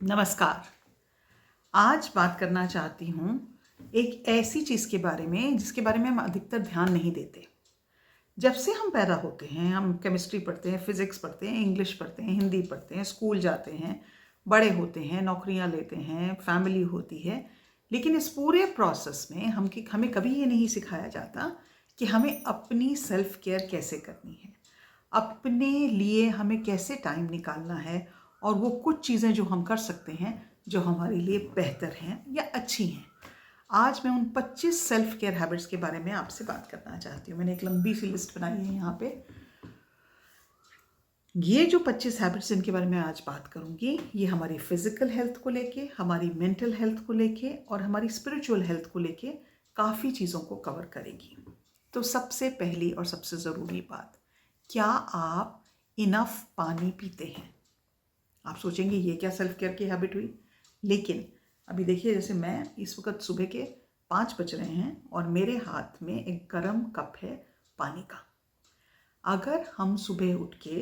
नमस्कार। आज बात करना चाहती हूँ एक ऐसी चीज़ के बारे में जिसके बारे में हम अधिकतर ध्यान नहीं देते। जब से हम पैदा होते हैं, हम केमिस्ट्री पढ़ते हैं, फिज़िक्स पढ़ते हैं, इंग्लिश पढ़ते हैं, हिंदी पढ़ते हैं, स्कूल जाते हैं, बड़े होते हैं, नौकरियाँ लेते हैं, फैमिली होती है। लेकिन इस पूरे प्रोसेस में हमें कभी ये नहीं सिखाया जाता कि हमें अपनी सेल्फ केयर कैसे करनी है, अपने लिए हमें कैसे टाइम निकालना है और वो कुछ चीज़ें जो हम कर सकते हैं जो हमारे लिए बेहतर हैं या अच्छी हैं। आज मैं उन 25 सेल्फ केयर हैबिट्स के बारे में आपसे बात करना चाहती हूँ। मैंने एक लंबी सी लिस्ट बनाई है यहाँ पे। ये जो 25 हैबिट्स जिनके बारे में आज बात करूँगी, ये हमारी फिजिकल हेल्थ को लेके, हमारी मेंटल हेल्थ को लेके और हमारी स्पिरिचुअल हेल्थ को लेके काफ़ी चीज़ों को कवर करेगी। तो सबसे पहली और सबसे ज़रूरी बात, क्या आप इनफ पानी पीते हैं? आप सोचेंगे ये क्या सेल्फ केयर की हैबिट हुई, लेकिन अभी देखिए, जैसे मैं इस वक्त सुबह के 5 बज रहे हैं और मेरे हाथ में एक गर्म कप है पानी का। अगर हम सुबह उठ के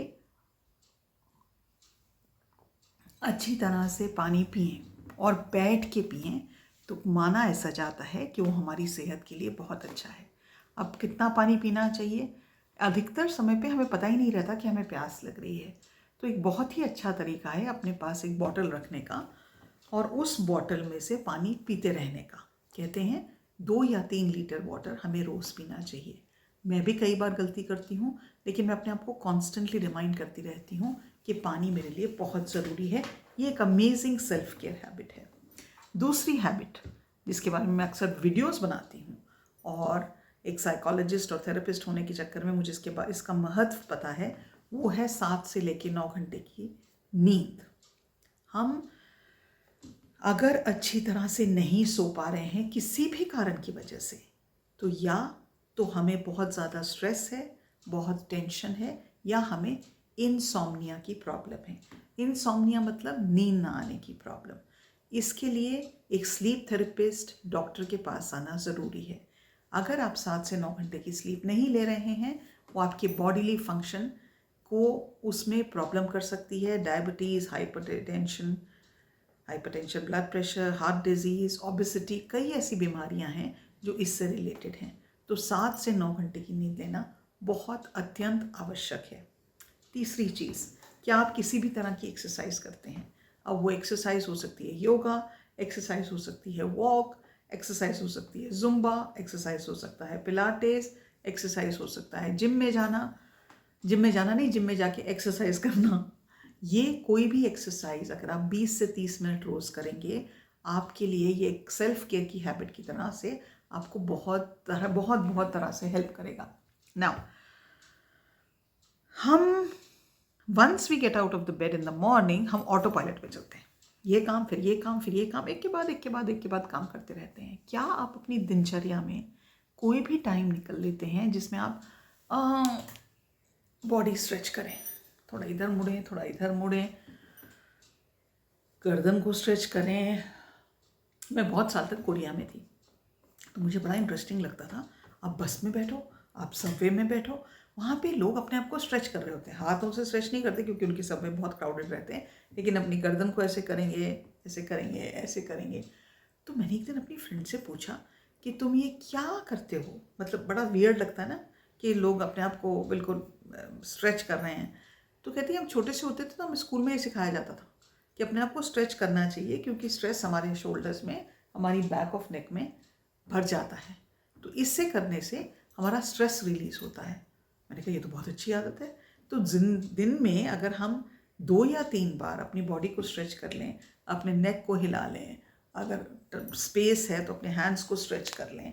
अच्छी तरह से पानी पिएं और बैठ के पिएं तो माना ऐसा जाता है कि वो हमारी सेहत के लिए बहुत अच्छा है। अब कितना पानी पीना चाहिए? अधिकतर समय पे हमें पता ही नहीं रहता कि हमें प्यास लग रही है। तो एक बहुत ही अच्छा तरीका है अपने पास एक बॉटल रखने का और उस बॉटल में से पानी पीते रहने का। कहते हैं 2 या 3 लीटर वाटर हमें रोज़ पीना चाहिए। मैं भी कई बार गलती करती हूँ, लेकिन मैं अपने आप को कॉन्स्टेंटली रिमाइंड करती रहती हूँ कि पानी मेरे लिए बहुत ज़रूरी है। ये एक अमेजिंग सेल्फ केयर हैबिट है। दूसरी हैबिट जिसके बारे में मैं अक्सर वीडियोस बनाती हूँ और एक साइकोलॉजिस्ट और थेरेपिस्ट होने के चक्कर में मुझे इसका महत्व पता है, वो है 7 से लेकर 9 घंटे की नींद। हम अगर अच्छी तरह से नहीं सो पा रहे हैं किसी भी कारण की वजह से, तो या तो हमें बहुत ज़्यादा स्ट्रेस है, बहुत टेंशन है, या हमें इनसोम्निया की प्रॉब्लम है। इनसोम्निया मतलब नींद ना आने की प्रॉब्लम। इसके लिए एक स्लीप थेरेपिस्ट, डॉक्टर के पास आना ज़रूरी है। अगर आप 7 से 9 घंटे की स्लीप नहीं ले रहे हैं, वो आपके बॉडीली फंक्शन को उसमें प्रॉब्लम कर सकती है। Diabetes, hypertension, blood pressure, heart disease, obesity, कई ऐसी बीमारियां हैं जो इससे रिलेटेड हैं। तो 7 से 9 घंटे की नींद लेना बहुत अत्यंत आवश्यक है। तीसरी चीज़, क्या आप किसी भी तरह की एक्सरसाइज करते हैं? अब वो एक्सरसाइज हो सकती है योगा, एक्सरसाइज हो सकती है वॉक, एक्सरसाइज हो सकती है जुम्बा, एक्सरसाइज हो सकता है पिलाटेस, एक्सरसाइज हो सकता है जिम में जाना नहीं, जिम में जाके एक्सरसाइज करना। ये कोई भी एक्सरसाइज अगर आप 20 से 30 मिनट रोज़ करेंगे, आपके लिए ये एक सेल्फ केयर की हैबिट की तरह से आपको बहुत तरह से हेल्प करेगा। नाउ, हम once we get out of the bed in the morning, हम ऑटो पायलट पे चलते हैं। ये काम, फिर ये काम, फिर ये काम, एक के बाद काम करते रहते हैं। क्या आप अपनी दिनचर्या में कोई भी टाइम निकल लेते हैं जिसमें आप बॉडी स्ट्रेच करें? थोड़ा इधर मुड़ें, थोड़ा इधर मुड़ें, गर्दन को स्ट्रेच करें। मैं बहुत साल तक कोरिया में थी, तो मुझे बड़ा इंटरेस्टिंग लगता था। आप बस में बैठो, आप सबवे में बैठो, वहाँ पे लोग अपने आप को स्ट्रेच कर रहे होते हैं। हाथों से स्ट्रेच नहीं करते क्योंकि उनके सबवे बहुत क्राउडेड रहते हैं, लेकिन अपनी गर्दन को ऐसे करेंगे, ऐसे करेंगे, ऐसे करेंगे। तो मैंने एक दिन अपनी फ्रेंड से पूछा कि तुम ये क्या करते हो? मतलब बड़ा वियर्ड लगता है ना कि लोग अपने आप को बिल्कुल स्ट्रेच कर रहे हैं। तो कहती है, हम छोटे से होते थे तो हमें स्कूल में ही सिखाया जाता था कि अपने आप को स्ट्रेच करना चाहिए, क्योंकि स्ट्रेस हमारे शोल्डर्स में, हमारी बैक ऑफ नेक में भर जाता है। तो इससे करने से हमारा स्ट्रेस रिलीज होता है। मैंने कहा ये तो बहुत अच्छी आदत है। तो दिन में अगर हम 2 या 3 बार अपनी बॉडी को स्ट्रेच कर लें, अपने नेक को हिला लें, अगर स्पेस है तो अपने हैंड्स को स्ट्रेच कर लें,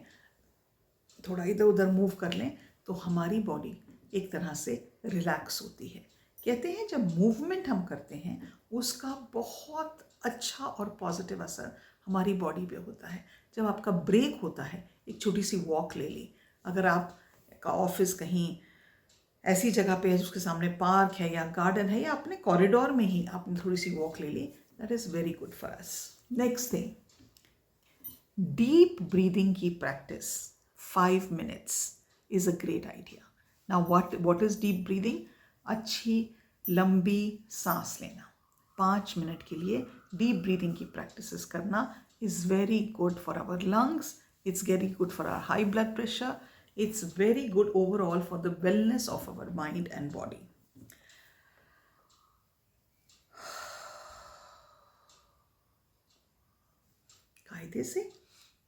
थोड़ा इधर उधर मूव कर लें, तो हमारी बॉडी एक तरह से रिलैक्स होती है। कहते हैं जब मूवमेंट हम करते हैं उसका बहुत अच्छा और पॉजिटिव असर हमारी बॉडी पे होता है। जब आपका ब्रेक होता है, एक छोटी सी वॉक ले ली, अगर आप का ऑफिस कहीं ऐसी जगह पे है जिसके सामने पार्क है या गार्डन है, या अपने कॉरिडोर में ही आपने थोड़ी सी वॉक ले ली, that is very good for us. Next thing, deep breathing की practice 5 minutes is a great idea. Now what is deep breathing? अच्छी लंबी सांस लेना। 5 मिनट के लिए डीप ब्रीदिंग की प्रैक्टिसेस करना is very good for our lungs, it's very good for our high blood pressure, it's very good overall for the wellness of our mind and body. कायदे से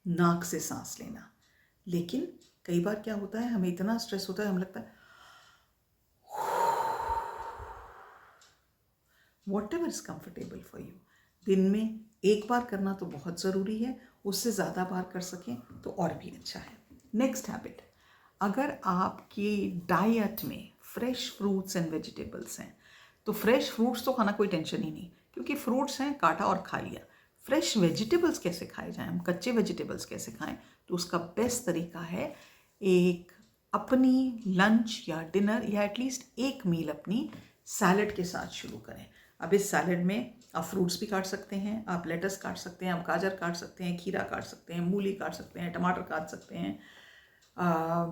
नाक से सांस लेना. लेकिन कई बार क्या होता है, हमें इतना स्ट्रेस होता है, हमें लगता है what ever is comfortable for you. दिन में एक बार करना तो बहुत ज़रूरी है, उससे ज़्यादा बार कर सकें तो और भी अच्छा है. नेक्स्ट हैबिट, अगर आपकी डाइट में फ्रेश फ्रूट्स एंड वेजिटेबल्स हैं तो फ्रेश फ्रूट्स तो खाना कोई टेंशन ही नहीं, क्योंकि फ्रूट्स हैं, काटा और खा लिया. फ्रेश वेजिटेबल्स कैसे खाए जाएं, हम कच्चे वेजिटेबल्स कैसे खाएं, तो उसका बेस्ट तरीका है एक अपनी लंच या डिनर या एटलीस्ट एक मील अपनी सैलड के साथ शुरू करें. अब इस सैलड में आप फ्रूट्स भी काट सकते हैं, आप लेटस काट सकते हैं, आप गाजर काट सकते हैं, खीरा काट सकते हैं, मूली काट सकते हैं, टमाटर काट सकते हैं,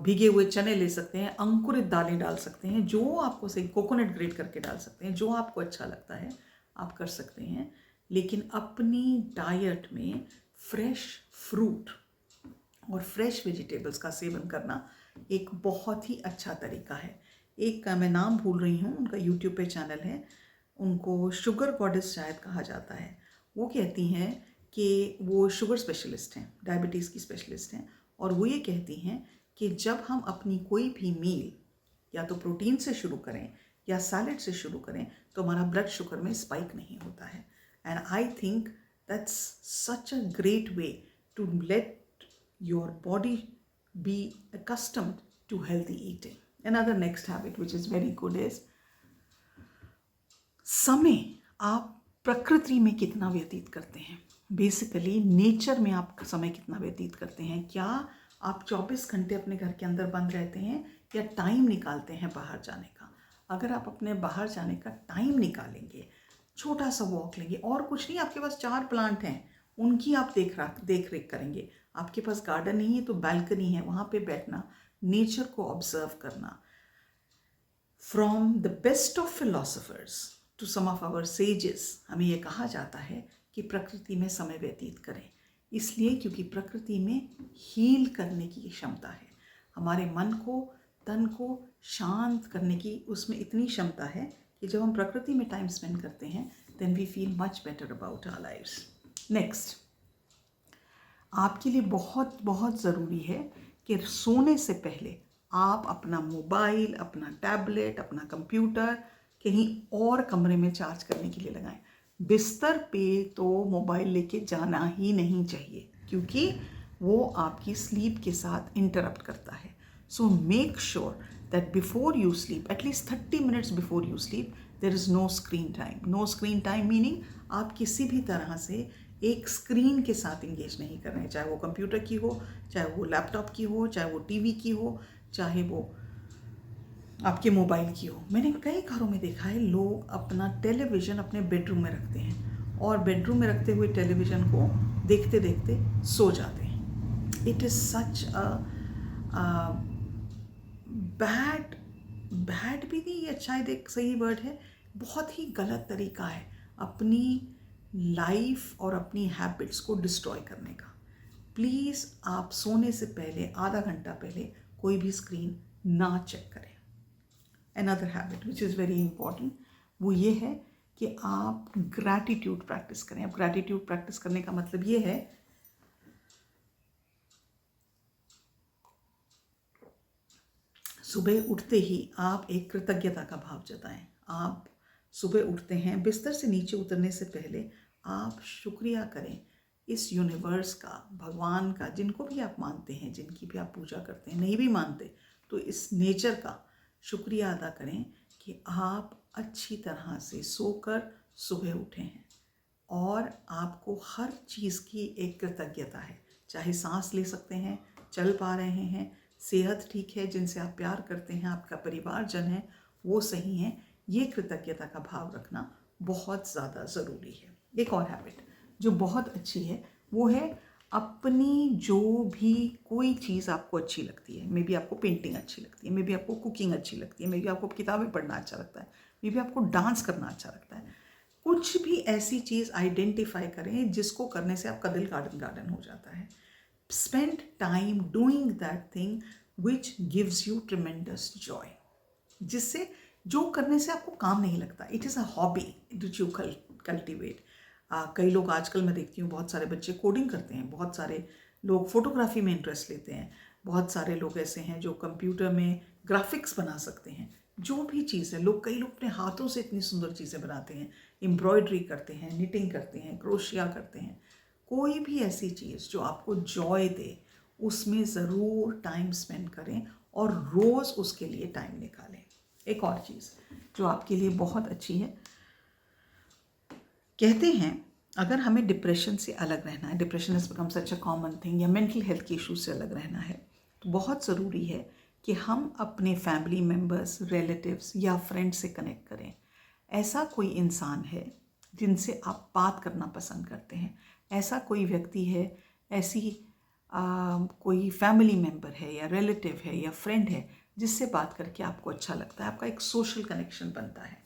भीगे हुए चने ले सकते हैं, अंकुरित दालें डाल सकते हैं, जो आपको सही, कोकोनट ग्रेट करके डाल सकते हैं, जो आपको अच्छा लगता है आप कर सकते हैं. लेकिन अपनी डाइट में फ्रेश फ्रूट और फ्रेश वेजिटेबल्स का सेवन करना एक बहुत ही अच्छा तरीका है. एक का मैं नाम भूल रही हूँ, उनका यूट्यूब पे चैनल है, उनको शुगर गॉडेस शायद कहा जाता है. वो कहती हैं कि वो शुगर स्पेशलिस्ट हैं, डायबिटीज़ की स्पेशलिस्ट हैं, और वो ये कहती हैं कि जब हम अपनी कोई भी मील या तो प्रोटीन से शुरू करें या सैलड से शुरू करें तो हमारा ब्लड शुगर में स्पाइक नहीं होता है. And I think that's such a great way to let your body be accustomed to healthy eating. Another next habit which is very good is समय आप प्रकृति में कितना व्यतीत करते हैं. बेसिकली नेचर में आप समय कितना व्यतीत करते हैं. क्या आप 24 घंटे अपने घर के अंदर बंद रहते हैं या टाइम निकालते हैं बाहर जाने का. अगर आप अपने बाहर जाने का टाइम निकालेंगे, छोटा सा वॉक लेंगे, और कुछ नहीं, आपके पास 4 प्लांट हैं, उनकी आप देख रेख करेंगे, आपके पास गार्डन नहीं है तो बैल्कनी है, वहाँ पे बैठना, नेचर को ऑब्जर्व करना. From the best of philosophers to some of our sages, हमें यह कहा जाता है कि प्रकृति में समय व्यतीत करें. इसलिए क्योंकि प्रकृति में हील करने की क्षमता है. हमारे मन को, तन को शांत करने की उसमें इतनी क्षमता है कि जब हम प्रकृति में टाइम स्पेंड करते हैं then we feel much better about our lives. Next, आपके लिए बहुत बहुत ज़रूरी है कि सोने से पहले आप अपना मोबाइल, अपना टैबलेट, अपना कंप्यूटर कहीं और कमरे में चार्ज करने के लिए लगाएं. बिस्तर पे तो मोबाइल लेके जाना ही नहीं चाहिए, क्योंकि वो आपकी स्लीप के साथ इंटरप्ट करता है. So make sure that before you sleep, at least 30 minutes before you sleep, there is no screen time. No screen time meaning आप किसी भी तरह से एक स्क्रीन के साथ इंगेज नहीं कर रहे हैं, चाहे वो कंप्यूटर की हो, चाहे वो लैपटॉप की हो, चाहे वो टीवी की हो, चाहे वो आपके मोबाइल की हो. मैंने कई घरों में देखा है लोग अपना टेलीविज़न अपने बेडरूम में रखते हैं और बेडरूम में रखते हुए टेलीविज़न को देखते देखते सो जाते हैं. It is such a bad भी नहीं, ये शायद एक सही वर्ड है, बहुत ही गलत तरीका है अपनी लाइफ और अपनी हैबिट्स को डिस्ट्रॉय करने का. प्लीज़ आप सोने से पहले आधा घंटा पहले कोई भी स्क्रीन ना चेक करें. Another habit which is very important, वो ये है कि आप ग्रैटिट्यूड प्रैक्टिस करें. अब ग्रैटिट्यूड प्रैक्टिस करने का मतलब ये है सुबह उठते ही आप एक कृतज्ञता का भाव जताएं. आप सुबह उठते हैं, बिस्तर से नीचे उतरने से पहले आप शुक्रिया करें इस यूनिवर्स का, भगवान का, जिनको भी आप मानते हैं, जिनकी भी आप पूजा करते हैं, नहीं भी मानते तो इस नेचर का शुक्रिया अदा करें कि आप अच्छी तरह से सोकर सुबह उठे हैं और आपको हर चीज़ की एक कृतज्ञता है. चाहे सांस ले सकते हैं, चल पा रहे हैं, सेहत ठीक है, जिनसे आप प्यार करते हैं, आपका परिवारजन है, वो सही हैं. ये कृतज्ञता का भाव रखना बहुत ज़्यादा ज़रूरी है. एक और हैबिट जो बहुत अच्छी है वो है अपनी जो भी कोई चीज़ आपको अच्छी लगती है, मे बी आपको पेंटिंग अच्छी लगती है, मे बी आपको कुकिंग अच्छी लगती है, मे बी आपको किताबें पढ़ना अच्छा लगता है, मे बी आपको डांस करना अच्छा लगता है, कुछ भी ऐसी चीज़ आइडेंटिफाई करें जिसको करने से आपका दिल गार्डन गार्डन हो जाता है. Spend time doing that thing which gives you tremendous Joy, जिससे जो करने से आपको काम नहीं लगता. It is a hobby which you cultivate. कई लोग आजकल मैं देखती हूँ, बहुत सारे बच्चे कोडिंग करते हैं, बहुत सारे लोग फोटोग्राफी में इंटरेस्ट लेते हैं, बहुत सारे लोग ऐसे हैं जो कंप्यूटर में ग्राफिक्स बना सकते हैं. जो भी चीज़ है, कई लोग अपने हाथों से इतनी सुंदर चीज़ें बनाते हैं, एम्ब्रॉयडरी करते हैं, निटिंग करते हैं, क्रोशिया करते हैं. कोई भी ऐसी चीज़ जो आपको जॉय दे, उसमें ज़रूर टाइम स्पेंड करें और रोज़ उसके लिए टाइम निकालें. एक और चीज़ जो आपके लिए बहुत अच्छी है, कहते हैं अगर हमें डिप्रेशन से अलग रहना है, depression is become such a common thing, या मेंटल हेल्थ के इशूज से अलग रहना है, तो बहुत ज़रूरी है कि हम अपने फैमिली मेम्बर्स, रिलेटिव्स या फ्रेंड्स से कनेक्ट करें. ऐसा कोई इंसान है जिनसे आप बात करना पसंद करते हैं, ऐसा कोई व्यक्ति है, ऐसी कोई फैमिली मेम्बर है या रिलेटिव है या फ्रेंड है जिससे बात करके आपको अच्छा लगता है, आपका एक सोशल कनेक्शन बनता है.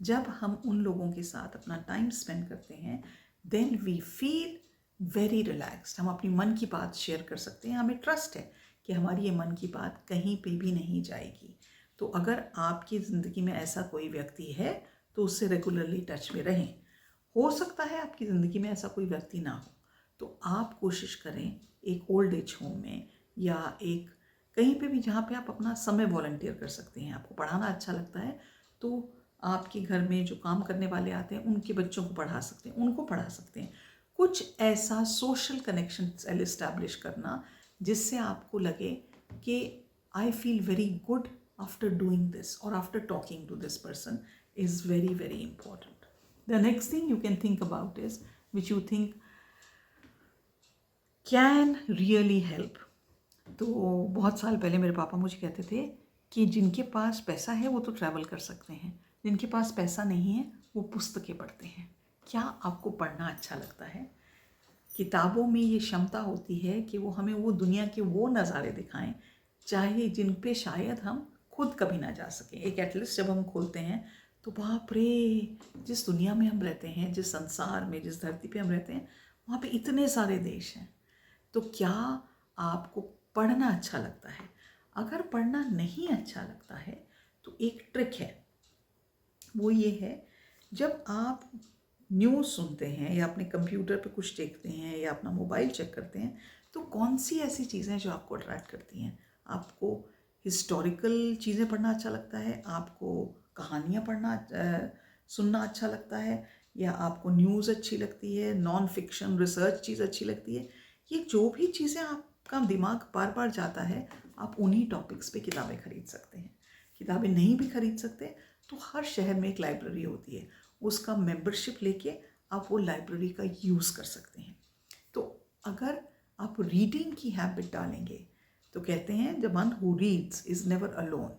जब हम उन लोगों के साथ अपना टाइम स्पेंड करते हैं, then we feel very relaxed. हम अपनी मन की बात शेयर कर सकते हैं, हमें ट्रस्ट है कि हमारी ये मन की बात कहीं पे भी नहीं जाएगी. तो अगर आपकी ज़िंदगी में ऐसा कोई व्यक्ति है तो उससे रेगुलरली टच में रहें. हो सकता है आपकी ज़िंदगी में ऐसा कोई व्यक्ति ना हो, तो आप कोशिश करें एक ओल्ड एज होम में या एक कहीं पे भी जहाँ पे आप अपना समय वॉलंटियर कर सकते हैं. आपको पढ़ाना अच्छा लगता है तो आपके घर में जो काम करने वाले आते हैं उनके बच्चों को पढ़ा सकते हैं, उनको पढ़ा सकते हैं. कुछ ऐसा सोशल कनेक्शन एस्टैब्लिश करना जिससे आपको लगे कि I feel very good after doing this और after talking to this person is very very important. The next thing you can think about is which you think can really help. तो बहुत साल पहले मेरे पापा मुझे कहते थे कि जिनके पास पैसा है वो तो ट्रैवल कर सकते हैं, जिनके पास पैसा नहीं है वो पुस्तकें पढ़ते हैं. क्या आपको पढ़ना अच्छा लगता है? किताबों में ये क्षमता होती है कि वो हमें वो दुनिया के वो नज़ारे दिखाएं चाहे जिन पे शायद हम खुद कभी ना जा सकें. एक एटलिस्ट जब हम खोलते हैं तो बाप रे, जिस दुनिया में हम रहते हैं, जिस संसार में, जिस धरती पे हम रहते हैं, वहाँ पे इतने सारे देश हैं. तो क्या आपको पढ़ना अच्छा लगता है? अगर पढ़ना नहीं अच्छा लगता है तो एक ट्रिक है, वो ये है, जब आप न्यूज़ सुनते हैं या अपने कंप्यूटर पे कुछ देखते हैं या अपना मोबाइल चेक करते हैं, तो कौन सी ऐसी चीज़ें जो आपको अट्रैक्ट करती हैं? आपको हिस्टोरिकल चीज़ें पढ़ना अच्छा लगता है, आपको कहानियाँ सुनना अच्छा लगता है, या आपको न्यूज़ अच्छी लगती है, नॉन फिक्शन रिसर्च चीज़ अच्छी लगती है? ये जो भी चीज़ें आपका दिमाग बार बार जाता है, आप उन्हीं टॉपिक्स पे किताबें खरीद सकते हैं. किताबें नहीं भी खरीद सकते तो हर शहर में एक लाइब्रेरी होती है, उसका मेंबरशिप लेके आप वो लाइब्रेरी का यूज़ कर सकते हैं. तो अगर आप रीडिंग की हैबिट डालेंगे तो कहते हैं the one who reads is never alone.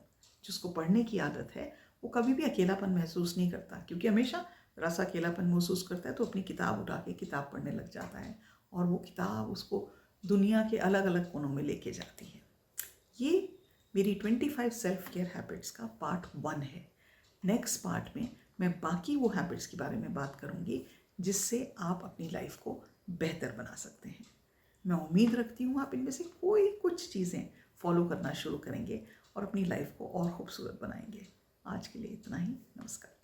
जिसको पढ़ने की आदत है वो कभी भी अकेलापन महसूस नहीं करता, क्योंकि हमेशा थोड़ा सा अकेलापन महसूस करता है तो अपनी किताब उठा के किताब पढ़ने लग जाता है और वो किताब उसको दुनिया के अलग अलग कोनों में लेके जाती है. ये मेरी 25 सेल्फ केयर हैबिट्स का पार्ट 1 है. नेक्स्ट पार्ट में मैं बाकी वो हैबिट्स के बारे में बात करूँगी जिससे आप अपनी लाइफ को बेहतर बना सकते हैं. मैं उम्मीद रखती हूँ आप इनमें से कोई कुछ चीज़ें फॉलो करना शुरू करेंगे और अपनी लाइफ को और खूबसूरत बनाएंगे. आज के लिए इतना ही. नमस्कार.